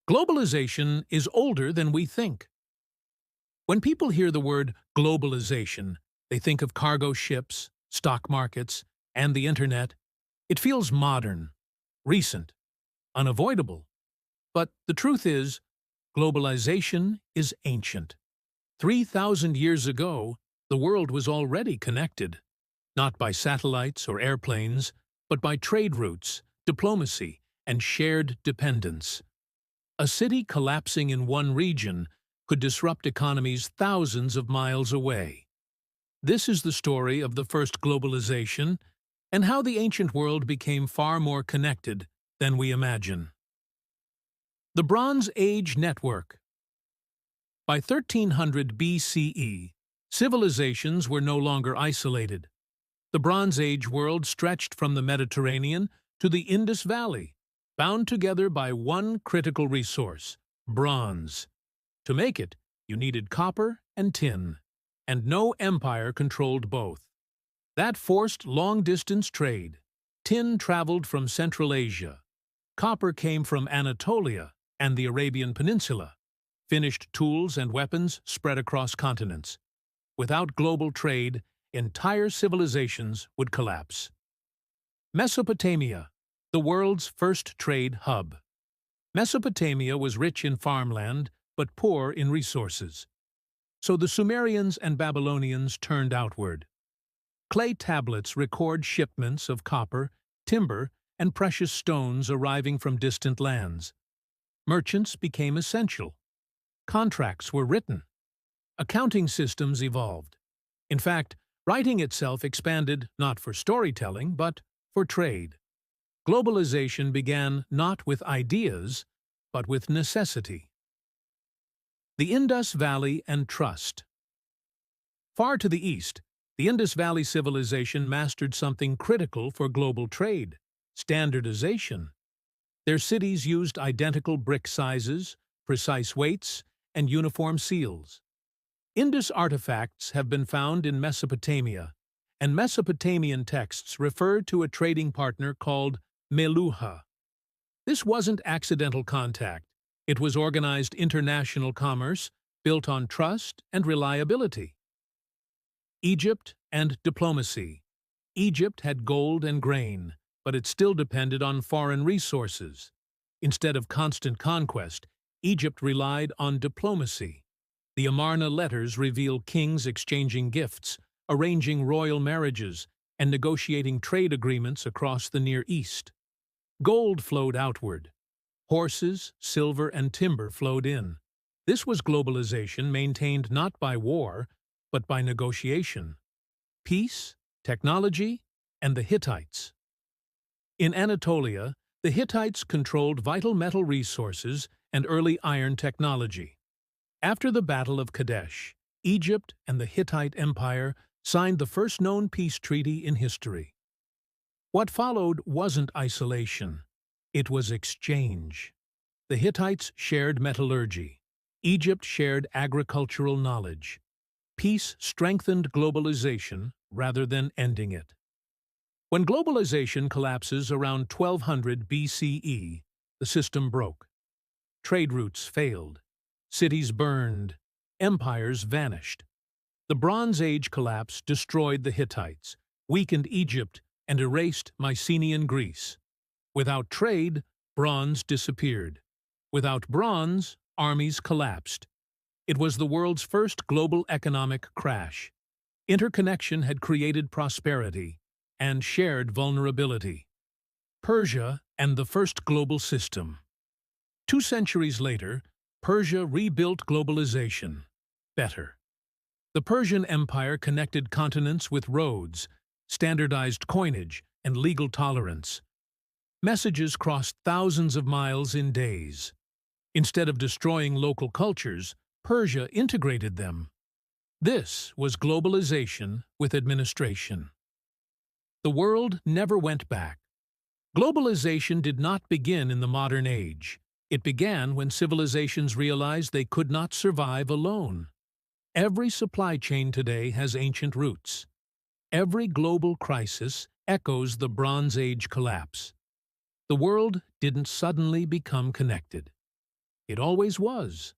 Globalization is older than we think. When people hear the word globalization, they think of cargo ships, stock markets, and the internet. It feels modern, recent, unavoidable. But the truth is, globalization is ancient. 3,000 years ago, the world was already connected, not by satellites or airplanes, but by trade routes, diplomacy, and shared dependence. A city collapsing in one region could disrupt economies thousands of miles away. This is the story of the first globalization and how the ancient world became far more connected than we imagine. The Bronze Age Network. By 1300 BCE, civilizations were no longer isolated. The Bronze Age world stretched from the Mediterranean to the Indus Valley, bound together by one critical resource: bronze. To make it, you needed copper and tin, and no empire controlled both. That forced long-distance trade. Tin traveled from Central Asia. Copper came from Anatolia and the Arabian Peninsula. Finished tools and weapons spread across continents. Without global trade, entire civilizations would collapse. Mesopotamia, the world's first trade hub. Mesopotamia was rich in farmland, but poor in resources. So the Sumerians and Babylonians turned outward. Clay tablets record shipments of copper, timber, and precious stones arriving from distant lands. Merchants became essential. Contracts were written. Accounting systems evolved. In fact, writing itself expanded not for storytelling, but for trade. Globalization began not with ideas, but with necessity. The Indus Valley and Trust. Far to the east, the Indus Valley civilization mastered something critical for global trade: standardization. Their cities used identical brick sizes, precise weights, and uniform seals. Indus artifacts have been found in Mesopotamia, and Mesopotamian texts refer to a trading partner called Meluha. This wasn't accidental contact. It was organized international commerce built on trust and reliability. Egypt and diplomacy. Egypt had gold and grain, but it still depended on foreign resources. Instead of constant conquest, Egypt relied on diplomacy. The Amarna letters reveal kings exchanging gifts, arranging royal marriages, and negotiating trade agreements across the Near East. Gold flowed outward. Horses, silver, and timber flowed in. This was globalization maintained not by war, but by negotiation. Peace, technology, and the Hittites. In Anatolia, the Hittites controlled vital metal resources and early iron technology. After the Battle of Kadesh, Egypt and the Hittite Empire signed the first known peace treaty in history. What followed wasn't isolation. It was exchange. The Hittites shared metallurgy. Egypt shared agricultural knowledge. Peace strengthened globalization rather than ending it. When globalization collapses around 1200 BCE, the system broke. Trade routes failed. Cities burned. Empires vanished. The Bronze Age collapse destroyed the Hittites, weakened Egypt, and erased Mycenaean Greece. Without trade, bronze disappeared. Without bronze, armies collapsed. It was the world's first global economic crash. Interconnection had created prosperity and shared vulnerability. Persia and the first global system. 2 centuries later, Persia rebuilt globalization. Better. The Persian Empire connected continents with roads, standardized coinage, and legal tolerance. Messages crossed thousands of miles in days. Instead of destroying local cultures, Persia integrated them. This was globalization with administration. The world never went back. Globalization did not begin in the modern age. It began when civilizations realized they could not survive alone. Every supply chain today has ancient roots. Every global crisis echoes the Bronze Age collapse. The world didn't suddenly become connected. It always was.